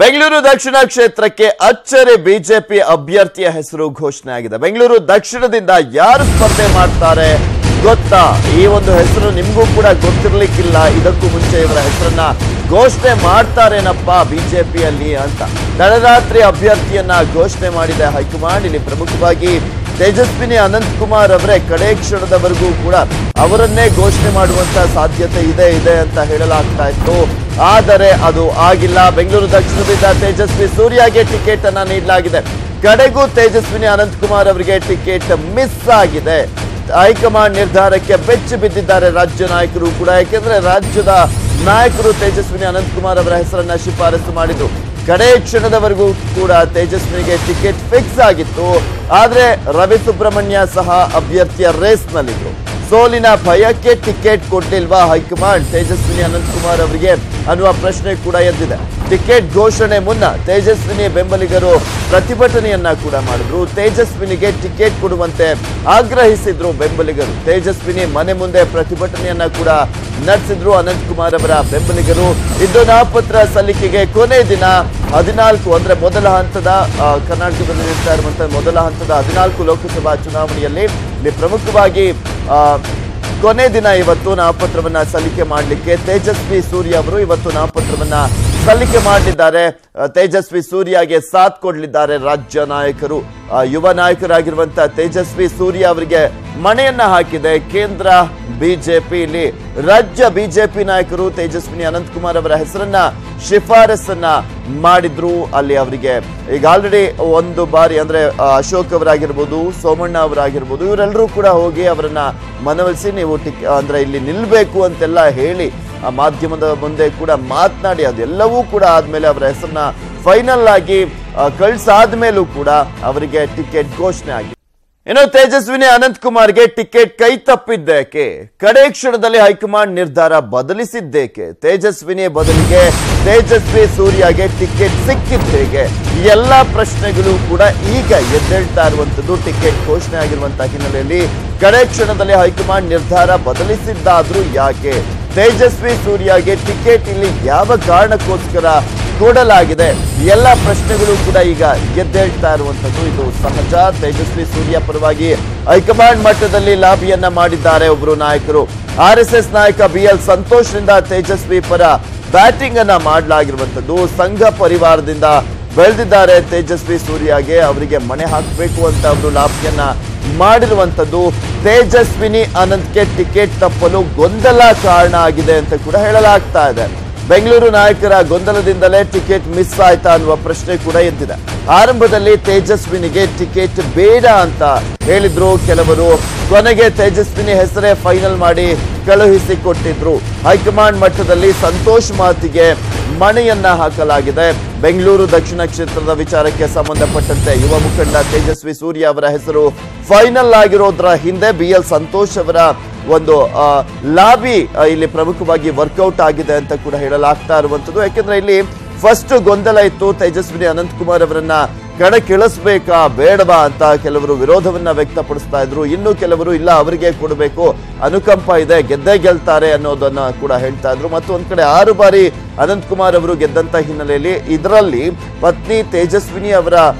ಬೆಂಗಳೂರು ದಕ್ಷಿಣ ಕ್ಷೇತ್ರಕ್ಕೆ ಅಚ್ಚರಿ ಬಿಜೆಪಿ ಅಭ್ಯರ್ಥಿಯ ಹೆಸರು ಘೋಷಣೆ ಆಗಿದೆ. ಬೆಂಗಳೂರು ದಕ್ಷಿಣದಿಂದ ಯಾರು ಸ್ಪರ್ಧೆ ಮಾಡ್ತಾರೆ ಗೊತ್ತಾ? ಈ ಒಂದು ಹೆಸರು ನಿಮಗೂ ಕೂಡ ಗೊತ್ತಿರಲಿಕ್ಕಿಲ್ಲ. ಇದಕ್ಕೂ ಮುಂಚೆ ಇವರ ಹೆಸರನ್ನ ಘೋಷಣೆ ಮಾಡ್ತಾರೇನಪ್ಪ ಬಿಜೆಪಿಯಲ್ಲಿ ಅಂತ ತಡರಾತ್ರಿ ಅಭ್ಯರ್ಥಿಯನ್ನ ಘೋಷಣೆ ಮಾಡಿದೆ ಹೈಕಮಾಂಡ್. ಇಲ್ಲಿ ಪ್ರಮುಖವಾಗಿ ತೇಜಸ್ವಿನಿ ಅನಂತಕುಮಾರ್ ಅವರೇ ಕಡೆ ಕ್ಷಣದವರೆಗೂ ಕೂಡ ಅವರನ್ನೇ ಘೋಷಣೆ ಮಾಡುವಂತ ಸಾಧ್ಯತೆ ಇದೆ ಅಂತ ಹೇಳಲಾಗ್ತಾ ಇತ್ತು. ಆದರೆ ಅದು ಆಗಿಲ್ಲ. ಬೆಂಗಳೂರು ದಕ್ಷಿಣದಿಂದ ತೇಜಸ್ವಿ ಸೂರ್ಯಗೆ ಟಿಕೆಟ್ ಅನ್ನ ನೀಡಲಾಗಿದೆ. ಕಡೆಗೂ ತೇಜಸ್ವಿನಿ ಅನಂತಕುಮಾರ್ ಅವರಿಗೆ ಟಿಕೆಟ್ ಮಿಸ್ ಆಗಿದೆ. ಹೈಕಮಾಂಡ್ ನಿರ್ಧಾರಕ್ಕೆ ಬೆಚ್ಚಿ ಬಿದ್ದಿದ್ದಾರೆ ರಾಜ್ಯ ನಾಯಕರು ಕೂಡ. ಯಾಕೆಂದ್ರೆ ರಾಜ್ಯದ ನಾಯಕರು ತೇಜಸ್ವಿನಿ ಅನಂತಕುಮಾರ್ ಅವರ ಹೆಸರನ್ನ ಶಿಫಾರಸು ಮಾಡಿದ್ರು. ಕಡೆ ಕ್ಷಣದವರೆಗೂ ಕೂಡ ತೇಜಸ್ವಿನಿಗೆ ಟಿಕೆಟ್ ಫಿಕ್ಸ್ ಆಗಿತ್ತು. ಆದ್ರೆ ರವಿ ಸುಬ್ರಹ್ಮಣ್ಯ ಸಹ ಅಭ್ಯರ್ಥಿಯ ರೇಸ್ನಲ್ಲಿದ್ರು. ಸೋಲಿನ ಭಯಕ್ಕೆ ಟಿಕೆಟ್ ಕೊಟ್ಟಿಲ್ವಾ ಹೈಕಮಾಂಡ್ ತೇಜಸ್ವಿನಿ ಅನಂತಕುಮಾರ್ ಅವರಿಗೆ ಅನ್ನುವ ಪ್ರಶ್ನೆ ಕೂಡ ಎದ್ದಿದೆ. ಟಿಕೆಟ್ ಘೋಷಣೆ ಮುನ್ನ ತೇಜಸ್ವಿನಿ ಬೆಂಬಲಿಗರು ಪ್ರತಿಭಟನೆಯನ್ನ ಕೂಡ ಮಾಡಿದ್ರು. ತೇಜಸ್ವಿನಿಗೆ ಟಿಕೆಟ್ ಕೊಡುವಂತೆ ಆಗ್ರಹಿಸಿದ್ರು ಬೆಂಬಲಿಗರು. ತೇಜಸ್ವಿನಿ ಮನೆ ಮುಂದೆ ಪ್ರತಿಭಟನೆಯನ್ನ ಕೂಡ ನಡೆಸಿದ್ರು ಅನಂತಕುಮಾರ್ ಅವರ ಬೆಂಬಲಿಗರು. ಇಂದು ನಾಮಪತ್ರ ಸಲ್ಲಿಕೆಗೆ ಕೊನೆ ದಿನ 14 ಅಂದ್ರೆ ಮೊದಲ ಹಂತದ ಕರ್ನಾಟಕದಲ್ಲಿ ನಡೆಸ್ತಾ ಇರುವಂತಹ ಮೊದಲ ಹಂತದ 14 ಲೋಕಸಭಾ ಚುನಾವಣೆಯಲ್ಲಿ ಇಲ್ಲಿ ಪ್ರಮುಖವಾಗಿ ಕೊನೆ ದಿನ ಇವತ್ತು ನಾಮಪತ್ರವನ್ನ ಸಲ್ಲಿಕೆ ಮಾಡಲಿಕ್ಕೆ ತೇಜಸ್ವಿ ಸೂರ್ಯ ಅವರು ಇವತ್ತು ನಾಮಪತ್ರವನ್ನ ಸಲ್ಲಿಕೆ ಮಾಡಲಿದ್ದಾರೆ. ತೇಜಸ್ವಿ ಸೂರ್ಯಗೆ ಸಾಥ್ ಕೊಡಲಿದ್ದಾರೆ ರಾಜ್ಯ ನಾಯಕರು. ಯುವ ನಾಯಕರಾಗಿರುವಂತಹ ತೇಜಸ್ವಿ ಸೂರ್ಯ ಅವರಿಗೆ ಮಣೆಯನ್ನ ಹಾಕಿದೆ ಕೇಂದ್ರ ಬಿಜೆಪಿ. ಇಲ್ಲಿ ರಾಜ್ಯ ಬಿಜೆಪಿ ನಾಯಕರು ತೇಜಸ್ವಿನಿ ಅನಂತಕುಮಾರ್ ಅವರ ಹೆಸರನ್ನ ಶಿಫಾರಸನ್ನ ಮಾಡಿದ್ರು. ಅಲ್ಲಿ ಅವರಿಗೆ ಈಗ ಆಲ್ರೆಡಿ ಒಂದು ಬಾರಿ ಅಂದ್ರೆ ಅಶೋಕ್ ಅವರಾಗಿರ್ಬೋದು, ಸೋಮಣ್ಣ ಅವರಾಗಿರ್ಬೋದು, ಇವರೆಲ್ಲರೂ ಕೂಡ ಹೋಗಿ ಅವರನ್ನ ಮನವೊಲಿಸಿ ನೀವು ಅಂದ್ರೆ ಇಲ್ಲಿ ನಿಲ್ಬೇಕು ಅಂತೆಲ್ಲ ಹೇಳಿ ಆ ಮಾಧ್ಯಮದ ಮುಂದೆ ಕೂಡ ಮಾತನಾಡಿ ಅದೆಲ್ಲವೂ ಕೂಡ ಆದ್ಮೇಲೆ ಅವರ ಹೆಸರನ್ನ ಫೈನಲ್ ಆಗಿ ಕಳಿಸಾದ್ಮೇಲೂ ಕೂಡ ಅವರಿಗೆ ಟಿಕೆಟ್ ಘೋಷಣೆ ಆಗಿದೆ. ಇನ್ನು ತೇಜಸ್ವಿನಿ ಅನಂತಕುಮಾರ್ಗೆ ಟಿಕೆಟ್ ಕೈ ತಪ್ಪಿದ್ದೇಕೆ? ಕಡೆ ಕ್ಷಣದಲ್ಲಿ ಹೈಕಮಾಂಡ್ ನಿರ್ಧಾರ ಬದಲಿಸಿದ್ದೇಕೆ? ತೇಜಸ್ವಿನಿ ಬದಲಿಗೆ ತೇಜಸ್ವಿ ಸೂರ್ಯಗೆ ಟಿಕೆಟ್ ಸಿಕ್ಕಿದ್ದೇಕೆ? ಈ ಎಲ್ಲಾ ಪ್ರಶ್ನೆಗಳು ಕೂಡ ಈಗ ಎದ್ದೇಳ್ತಾ ಇರುವಂತದ್ದು. ಟಿಕೆಟ್ ಘೋಷಣೆ ಆಗಿರುವಂತಹ ಹಿನ್ನೆಲೆಯಲ್ಲಿ ಕಡೆ ಕ್ಷಣದಲ್ಲಿ ಹೈಕಮಾಂಡ್ ನಿರ್ಧಾರ ಬದಲಿಸಿದ್ದಾದ್ರೂ ಯಾಕೆ? ತೇಜಸ್ವಿ ಸೂರ್ಯಗೆ ಟಿಕೆಟ್ ಇಲ್ಲಿ ಯಾವ ಕಾರಣಕ್ಕೋಸ್ಕರ ಕೊಡಲಾಗಿದೆ? ಎಲ್ಲ ಪ್ರಶ್ನೆಗಳು ಕೂಡ ಈಗ ಎದ್ದೇಳ್ತಾ ಇರುವಂತದ್ದು. ಇದು ಸಹಜ. ತೇಜಸ್ವಿ ಸೂರ್ಯ ಪರವಾಗಿ ಹೈಕಮಾಂಡ್ ಮಟ್ಟದಲ್ಲಿ ಲಾಬಿಯನ್ನ ಮಾಡಿದ್ದಾರೆ ಒಬ್ಬರು ನಾಯಕರು. RSS ನಾಯಕ BL ಸಂತೋಷ್ನಿಂದ ತೇಜಸ್ವಿ ಪರ ಬ್ಯಾಟಿಂಗ್ ಅನ್ನ ಮಾಡಲಾಗಿರುವಂತದ್ದು. ಸಂಘ ಪರಿವಾರದಿಂದ ಬೆಳೆದಿದ್ದಾರೆ ತೇಜಸ್ವಿ ಸೂರ್ಯಗೆ. ಅವರಿಗೆ ಮಣೆ ಹಾಕಬೇಕು ಅಂತ ಅವರು ಲಾಬಿಯನ್ನ ಮಾಡಿರುವಂತದ್ದು. ತೇಜಸ್ವಿನಿ ಅನಂತ್ಗೆ ಟಿಕೆಟ್ ತಪ್ಪಲು ಗೊಂದಲ ಕಾರಣ ಆಗಿದೆ ಅಂತ ಕೂಡ ಹೇಳಲಾಗ್ತಾ ಇದೆ. ಬೆಂಗಳೂರು ನಾಯಕರ ಗೊಂದಲದಿಂದಲೇ ಟಿಕೆಟ್ ಮಿಸ್ ಆಯ್ತಾ ಅನ್ನುವ ಪ್ರಶ್ನೆ ಕೂಡ ಎದ್ದಿದೆ. ಆರಂಭದಲ್ಲಿ ತೇಜಸ್ವಿನಿಗೆ ಟಿಕೆಟ್ ಬೇಡ ಅಂತ ಹೇಳಿದ್ರು ಕೆಲವರು. ಕೊನೆಗೆ ತೇಜಸ್ವಿನಿ ಹೆಸರೇ ಫೈನಲ್ ಮಾಡಿ ಕಳುಹಿಸಿಕೊಟ್ಟಿದ್ರು. ಹೈಕಮಾಂಡ್ ಮಟ್ಟದಲ್ಲಿ ಸಂತೋಷ್ ಮಾತಿಗೆ ಮಣೆಯನ್ನ ಹಾಕಲಾಗಿದೆ. ಬೆಂಗಳೂರು ದಕ್ಷಿಣ ಕ್ಷೇತ್ರದ ವಿಚಾರಕ್ಕೆ ಸಂಬಂಧಪಟ್ಟಂತೆ ಯುವ ಮುಖಂಡ ತೇಜಸ್ವಿ ಸೂರ್ಯ ಅವರ ಹೆಸರು ಫೈನಲ್ ಆಗಿರೋದ್ರ ಹಿಂದೆ BL ಸಂತೋಷ್ ಅವರ ಒಂದು ಲಾಬಿ ಇಲ್ಲಿ ಪ್ರಮುಖವಾಗಿ ವರ್ಕೌಟ್ ಆಗಿದೆ ಅಂತ ಕೂಡ ಹೇಳಲಾಗ್ತಾ ಇರುವಂತದ್ದು. ಯಾಕೆಂದ್ರೆ ಇಲ್ಲಿ ಫಸ್ಟ್ ಗೊಂದಲ ಇತ್ತು. ತೇಜಸ್ವಿನಿ ಅನಂತಕುಮಾರ್ ಅವರನ್ನ ಕಣಕ್ಕಿಳಿಸ್ಬೇಕಾ ಬೇಡವಾ ಅಂತ ಕೆಲವರು ವಿರೋಧವನ್ನ ವ್ಯಕ್ತಪಡಿಸ್ತಾ ಇದ್ರು. ಇನ್ನು ಕೆಲವರು ಇಲ್ಲ ಅವರಿಗೆ ಕೊಡಬೇಕು, ಅನುಕಂಪ ಇದೆ, ಗೆದ್ದೇ ಗೆಲ್ತಾರೆ ಅನ್ನೋದನ್ನ ಕೂಡ ಹೇಳ್ತಾ ಇದ್ರು. ಮತ್ತು ಒಂದ್ ಕಡೆ 6 ಬಾರಿ ಅನಂತಕುಮಾರ್ ಅವರು ಗೆದ್ದಂತ ಹಿನ್ನೆಲೆಯಲ್ಲಿ ಇದರಲ್ಲಿ ಪತ್ನಿ ತೇಜಸ್ವಿನಿ ಅವರ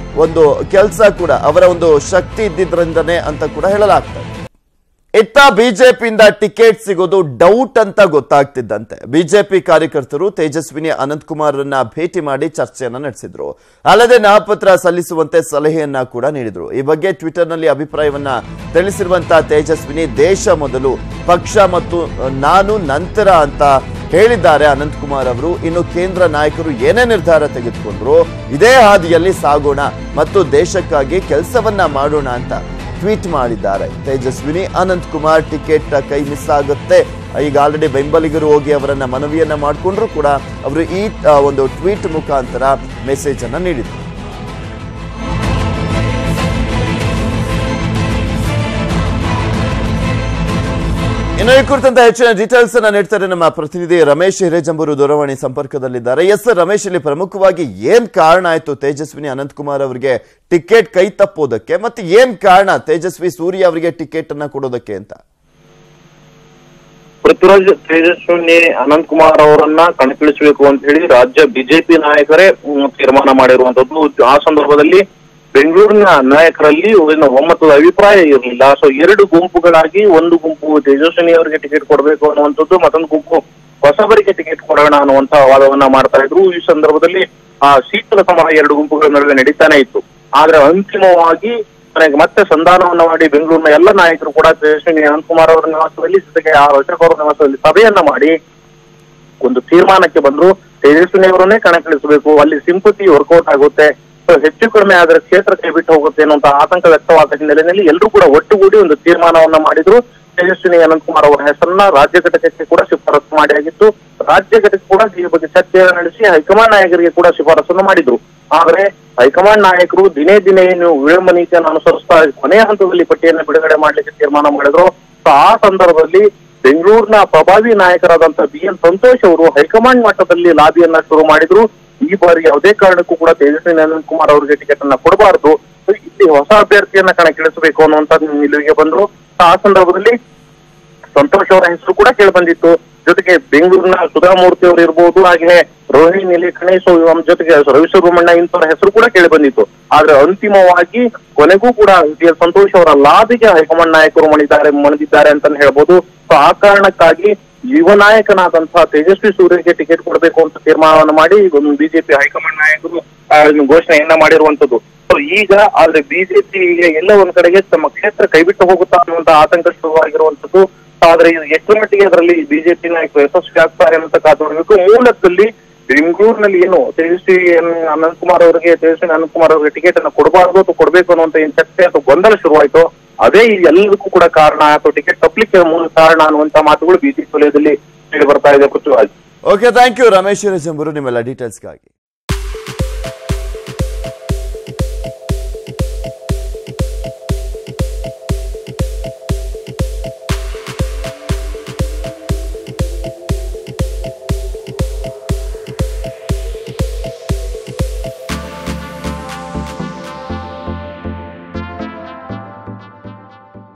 ಒಂದು ಕೆಲಸ ಕೂಡ ಅವರ ಒಂದು ಶಕ್ತಿ ಇದ್ದಿದ್ರಿಂದನೇ ಅಂತ ಕೂಡ ಹೇಳಲಾಗ್ತದೆ. ಇತ್ತ ಬಿಜೆಪಿಯಿಂದ ಟಿಕೆಟ್ ಸಿಗೋದು ಡೌಟ್ ಅಂತ ಗೊತ್ತಾಗ್ತಿದ್ದಂತೆ ಬಿಜೆಪಿ ಕಾರ್ಯಕರ್ತರು ತೇಜಸ್ವಿನಿ ಅನಂತಕುಮಾರ್ರನ್ನ ಭೇಟಿ ಮಾಡಿ ಚರ್ಚೆಯನ್ನ ನಡೆಸಿದ್ರು. ಅಲ್ಲದೆ ನಾಮಪತ್ರ ಸಲ್ಲಿಸುವಂತೆ ಸಲಹೆಯನ್ನ ಕೂಡ ನೀಡಿದ್ರು. ಈ ಬಗ್ಗೆ ಟ್ವಿಟರ್ನಲ್ಲಿ ಅಭಿಪ್ರಾಯವನ್ನ ತಿಳಿಸಿರುವಂತಹ ತೇಜಸ್ವಿನಿ ದೇಶ ಮೊದಲು, ಪಕ್ಷ ಮತ್ತು ನಾನು ನಂತರ ಅಂತ ಹೇಳಿದ್ದಾರೆ ಅನಂತಕುಮಾರ್ ಅವರು. ಇನ್ನು ಕೇಂದ್ರ ನಾಯಕರು ಏನೇ ನಿರ್ಧಾರ ತೆಗೆದುಕೊಂಡ್ರು ಇದೇ ಹಾದಿಯಲ್ಲಿ ಸಾಗೋಣ ಮತ್ತು ದೇಶಕ್ಕಾಗಿ ಕೆಲಸವನ್ನ ಮಾಡೋಣ ಅಂತ ಟ್ವೀಟ್ ಮಾಡಿದ್ದಾರೆ. ತೇಜಸ್ವಿನಿ ಅನಂತಕುಮಾರ್ ಟಿಕೆಟ್ ಕೈ ಮಿಸ್ ಆಗುತ್ತೆ. ಈಗ ಆಲ್ರೆಡಿ ಬೆಂಬಲಿಗರು ಹೋಗಿ ಅವರನ್ನ ಮನವಿಯನ್ನ ಮಾಡಿಕೊಂಡ್ರು ಕೂಡ ಅವರು ಈ ಒಂದು ಟ್ವೀಟ್ ಮುಖಾಂತರ ಮೆಸೇಜ್ ಅನ್ನ ನೀಡಿದ್ರು. ಇನ್ನು ಈ ಕುರಿತಂತೆ ಹೆಚ್ಚಿನ ಡೀಟೇಲ್ಸ್ ಅನ್ನ ನೀಡ್ತಾರೆ ನಮ್ಮ ಪ್ರತಿನಿಧಿ ರಮೇಶ್ ಹಿರೇಜಂಬೂರು ದೂರವಾಣಿ ಸಂಪರ್ಕದಲ್ಲಿದ್ದಾರೆ. ಎಸ್ ರಮೇಶ್, ಇಲ್ಲಿ ಪ್ರಮುಖವಾಗಿ ಏನ್ ಕಾರಣ ಆಯ್ತು ತೇಜಸ್ವಿನಿ ಅನಂತಕುಮಾರ್ ಅವರಿಗೆ ಟಿಕೆಟ್ ಕೈ ತಪ್ಪೋದಕ್ಕೆ, ಮತ್ತೆ ಏನ್ ಕಾರಣ ತೇಜಸ್ವಿ ಸೂರ್ಯ ಅವರಿಗೆ ಟಿಕೆಟ್ ಅನ್ನ ಕೊಡೋದಕ್ಕೆ ಅಂತ? ಪೃಥ್ವಿರಾಜ್ ತೇಜಸ್ವಿನಿ ಅನಂತಕುಮಾರ್ ಅವರನ್ನ ಕಣಕ್ಕಿಳಿಸಬೇಕು ಅಂತ ಹೇಳಿ ರಾಜ್ಯ ಬಿಜೆಪಿ ನಾಯಕರೇ ತೀರ್ಮಾನ ಮಾಡಿರುವಂತದ್ದು. ಆ ಸಂದರ್ಭದಲ್ಲಿ ಬೆಂಗಳೂರಿನ ನಾಯಕರಲ್ಲಿ ಒಮ್ಮತದ ಅಭಿಪ್ರಾಯ ಇರಲಿಲ್ಲ. ಸೊ ಎರಡು ಗುಂಪುಗಳಾಗಿ ಒಂದು ಗುಂಪು ತೇಜಸ್ವಿನಿ ಅವರಿಗೆ ಟಿಕೆಟ್ ಕೊಡಬೇಕು ಅನ್ನುವಂಥದ್ದು, ಮತ್ತೊಂದು ಗುಂಪು ಹೊಸಬರಿಗೆ ಟಿಕೆಟ್ ಕೊಡೋಣ ಅನ್ನುವಂತ ವಾದವನ್ನ ಮಾಡ್ತಾ ಇದ್ರು. ಈ ಸಂದರ್ಭದಲ್ಲಿ ಆ ಶೀತಲ ಸಮರ ಎರಡು ಗುಂಪುಗಳ ನಡುವೆ ನಡೀತಾನೆ ಇತ್ತು. ಆದ್ರೆ ಅಂತಿಮವಾಗಿ ಮತ್ತೆ ಸಂಧಾನವನ್ನ ಮಾಡಿ ಬೆಂಗಳೂರಿನ ಎಲ್ಲ ನಾಯಕರು ಕೂಡ ತೇಜಸ್ವಿನಿ ಅನಂತಕುಮಾರ್ ಅವರ ನಿವಾಸದಲ್ಲಿ ಜೊತೆಗೆ ಆ ಅಶೋಕ್ ಅವರ ನಿವಾಸದಲ್ಲಿ ಸಭೆಯನ್ನ ಮಾಡಿ ಒಂದು ತೀರ್ಮಾನಕ್ಕೆ ಬಂದ್ರು. ತೇಜಸ್ವಿನಿ ಅವರನ್ನೇ ಕಣಕ್ಕಿಳಿಸಬೇಕು, ಅಲ್ಲಿ ಸಿಂಪತಿ ವರ್ಕೌಟ್ ಆಗುತ್ತೆ, ಹೆಚ್ಚು ಕಡಿಮೆ ಆದ್ರೆ ಕ್ಷೇತ್ರ ಕೈ ಬಿಟ್ಟು ಹೋಗುತ್ತೆ ಅನ್ನುವಂತ ಆತಂಕ ವ್ಯಕ್ತವಾದ ಹಿನ್ನೆಲೆಯಲ್ಲಿ ಎಲ್ಲರೂ ಕೂಡ ಒಟ್ಟುಗೂಡಿ ಒಂದು ತೀರ್ಮಾನವನ್ನ ಮಾಡಿದ್ರು. ತೇಜಸ್ವಿನಿ ಅನಂತಕುಮಾರ್ ಅವರ ಹೆಸರನ್ನ ರಾಜ್ಯ ಘಟಕಕ್ಕೆ ಕೂಡ ಶಿಫಾರಸು ಮಾಡಿಯಾಗಿತ್ತು. ರಾಜ್ಯ ಘಟಕ ಕೂಡ ಈ ಬಗ್ಗೆ ಚರ್ಚೆ ನಡೆಸಿ ಹೈಕಮಾಂಡ್ ನಾಯಕರಿಗೆ ಕೂಡ ಶಿಫಾರಸನ್ನು ಮಾಡಿದ್ರು. ಆದ್ರೆ ಹೈಕಮಾಂಡ್ ನಾಯಕರು ದಿನೇ ದಿನೇ ವಿಳಂಬ ನೀತಿಯನ್ನು ಅನುಸರಿಸ್ತಾ ಕೊನೆಯ ಹಂತದಲ್ಲಿ ಪಟ್ಟಿಯನ್ನು ಬಿಡುಗಡೆ ಮಾಡ್ಲಿಕ್ಕೆ ತೀರ್ಮಾನ ಮಾಡಿದ್ರು. ಆ ಸಂದರ್ಭದಲ್ಲಿ ಬೆಂಗಳೂರಿನ ಪ್ರಭಾವಿ ನಾಯಕರಾದಂತಹ BN ಸಂತೋಷ್ ಅವರು ಹೈಕಮಾಂಡ್ ಮಟ್ಟದಲ್ಲಿ ಲಾಬಿಯನ್ನ ಶುರು ಮಾಡಿದ್ರು. ಈ ಬಾರಿ ಯಾವುದೇ ಕಾರಣಕ್ಕೂ ಕೂಡ ತೇಜಸ್ವಿನಿ ಅನಂತಕುಮಾರ್ ಅವರಿಗೆ ಟಿಕೆಟ್ ಅನ್ನ ಕೊಡಬಾರದು, ಇಲ್ಲಿ ಹೊಸ ಅಭ್ಯರ್ಥಿಯನ್ನ ಕಣಕ್ಕಿಳಿಸಬೇಕು ಅನ್ನುವಂತ ನಿಲುವಿಗೆ ಬಂದ್ರು. ಆ ಸಂದರ್ಭದಲ್ಲಿ ಸಂತೋಷ್ ಅವರ ಹೆಸರು ಕೂಡ ಕೇಳಿ ಬಂದಿತ್ತು. ಜೊತೆಗೆ ಬೆಂಗಳೂರಿನ ಸುಧಾಮೂರ್ತಿ ಅವರು ಇರ್ಬೋದು, ಹಾಗೆ ರೋಹಿಣಿ ನಿಲೇಕಣೇಶ್ ಜೊತೆಗೆ ರವಿಸುಬ್ರಹ್ಮಣ್ಯ ಇಂಥವರ ಹೆಸರು ಕೂಡ ಕೇಳಿ ಬಂದಿತ್ತು. ಆದ್ರೆ ಅಂತಿಮವಾಗಿ ಕೊನೆಗೂ ಕೂಡ ಸಂತೋಷ್ ಅವರ ಲಾಬಿಗೆ ಹೈಕಮಾಂಡ್ ನಾಯಕರು ಮಣಿದಿದ್ದಾರೆ ಅಂತ ಹೇಳ್ಬೋದು. ಸೊ ಆ ಕಾರಣಕ್ಕಾಗಿ ಯುವ ನಾಯಕನಾದಂತಹ ತೇಜಸ್ವಿ ಸೂರ್ಯಗೆ ಟಿಕೆಟ್ ಕೊಡಬೇಕು ಅಂತ ತೀರ್ಮಾನವನ್ನು ಮಾಡಿ ಬಿಜೆಪಿ ಹೈಕಮಾಂಡ್ ನಾಯಕರು ಘೋಷಣೆಯನ್ನ ಮಾಡಿರುವಂತದ್ದು. ಸೊ ಈಗ ಆದ್ರೆ ಬಿಜೆಪಿ ಈಗ ಎಲ್ಲ ಒಂದ್ ಕಡೆಗೆ ತಮ್ಮ ಕ್ಷೇತ್ರ ಕೈಬಿಟ್ಟು ಹೋಗುತ್ತಾ ಅನ್ನುವಂತ ಆತಂಕ ಶುರುವಾಗಿರುವಂತದ್ದು. ಆದ್ರೆ ಇದು ಎಷ್ಟು ಮಟ್ಟಿಗೆ ಅದರಲ್ಲಿ ಬಿಜೆಪಿ ನಾಯಕರು ಯಶಸ್ವಿ ಆಗ್ತಾರೆ ಅಂತ ಕಾದು ನೋಡಬೇಕು. ಮೂಲದಲ್ಲಿ ಬೆಂಗಳೂರಿನಲ್ಲಿ ಏನು ತೇಜಸ್ವಿನಿ ಅನಂತಕುಮಾರ್ ಅವರಿಗೆ ಟಿಕೆಟ್ ಅನ್ನು ಕೊಡಬಾರ್ದು ಅಥವಾ ಕೊಡಬೇಕು ಅನ್ನುವಂತ ಏನ್ ಚರ್ಚೆ ಅಥವಾ ಗೊಂದಲ ಶುರುವಾಯಿತು, ಅದೇ ಎಲ್ಲದಕ್ಕೂ ಕೂಡ ಕಾರಣ ಅಥವಾ ಟಿಕೆಟ್ ತಪ್ಪಲಿಕ್ಕೆ ಮೂಲ ಕಾರಣ ಅನ್ನುವಂತ ಮಾತುಗಳು ಬಿಜೆಪಿ ವಲಯದಲ್ಲಿ ಕೇಳಿ ಬರ್ತಾ ಇದೆ. Prithviraj. Okay, thank you Ramesh Rajamburu ನಿಮ್ಮೆಲ್ಲ ಡೀಟೇಲ್ಸ್ಗಾಗಿ.